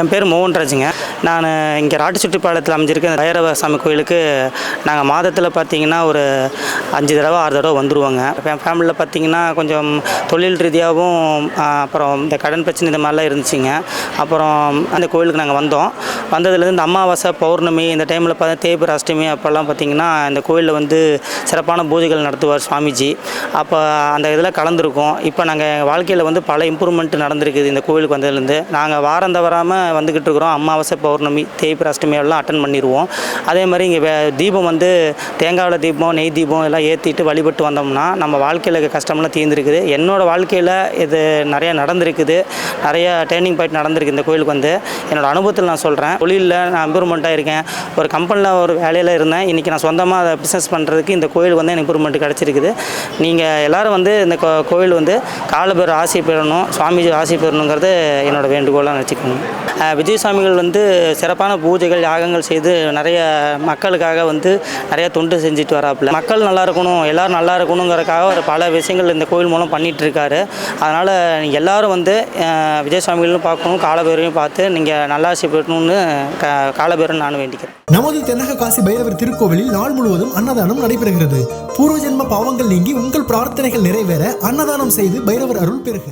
என் பேர் மோகன்ராஜுங்க. நான் இங்கே ராட்டுச்சுட்டிப்பாளையத்தில் அமைஞ்சிருக்க இந்த பைரவ சாமி கோயிலுக்கு நாங்கள் மாதத்தில் பார்த்திங்கன்னா ஒரு 5 தடவை 6 தடவை வந்துடுவோங்க. என் ஃபேமிலியில் பார்த்திங்கன்னா கொஞ்சம் தொழில் ரீதியாகவும் அப்புறம் இந்த கடன் பிரச்சனை இந்த மாதிரிலாம் இருந்துச்சுங்க. அப்புறம் அந்த கோயிலுக்கு நாங்கள் வந்ததுலேருந்து இந்த அமாவாசை பௌர்ணமி இந்த டைமில் பார்த்தா தேய்பிறை அஷ்டமி அப்போல்லாம் பார்த்திங்கன்னா இந்த கோயிலில் வந்து சிறப்பான பூஜைகள் நடத்துவார் சுவாமிஜி. அப்போ அந்த இதில் கலந்துருக்கோம். இப்போ நாங்கள் வாழ்க்கையில் வந்து பல இம்ப்ரூவ்மெண்ட் நடந்திருக்குது இந்த கோயிலுக்கு வந்ததுலேருந்து. நாங்கள் வாரம் தவறாமல் வந்துக்கிட்டு இருக்கிறோம். அமாவாசை பௌர்ணமி தேய்பிறை அஷ்டமி எல்லாம் அட்டன் பண்ணிடுவோம். அதே மாதிரி இங்கே தீபம் வந்து தேங்காவில் தீபம் நெய் தீபம் எல்லாம் ஏற்றிட்டு வழிபட்டு வந்தோம்னா நம்ம வாழ்க்கையில் இருக்க கஷ்டம்லாம் தீர்ந்துருக்குது. என்னோடய வாழ்க்கையில் இது நிறையா நடந்திருக்குது. நிறையா டேர்னிங் பாயிண்ட் நடந்திருக்கு இந்த கோயிலுக்கு வந்து. என்னோடய அனுபவத்தில் நான் சொல்கிறேன். தொழிலில் நான் இம்ப்ரூவ்மெண்ட்டாக இருக்கேன். ஒரு கம்பெனியில் ஒரு வேலையில் இருந்தேன். இன்றைக்கி நான் சொந்தமாக அதை பிஸ்னஸ் பண்ணுறதுக்கு இந்த கோயில் வந்து எனக்கு இம்ப்ரூவ்மெண்ட் கிடச்சிருக்குது. நீங்கள் எல்லோரும் வந்து இந்த கோயில் வந்து காலபேர் ஆசி பெறணும், சுவாமிஜி ஆசி பெறணுங்கிறது என்னோடய வேண்டுகோளாக நினச்சிக்கோங்க. விஜய் சுவாமிகள் வந்து சிறப்பான பூஜைகள் யாகங்கள் செய்து நிறைய மக்களுக்காக வந்து நிறையா தொண்டு செஞ்சுட்டு வராப்புல. மக்கள் நல்லா இருக்கணும், எல்லோரும் நல்லா இருக்கணுங்கிறதுக்காக ஒரு பல விஷயங்கள் இந்த கோயில் மூலம் பண்ணிகிட்ருக்காரு. அதனால் எல்லோரும் வந்து விஜய் சுவாமிகளும் பார்க்கணும், காலபேரையும் பார்த்து நீங்கள் நல்லாசி பெறணும்னு காலபேரன் நான் வேண்டிக்கிறேன். நமது தென்னக காசி பைரவர் திருக்கோவிலில் நாள் முழுவதும் அன்னதானம் நடைபெறுகிறது. பூர்வ ஜென்ம பாவங்கள் நீங்கி உங்கள் பிரார்த்தனைகள் நிறைவேற அன்னதானம் செய்து பைரவர் அருள் பெறுக.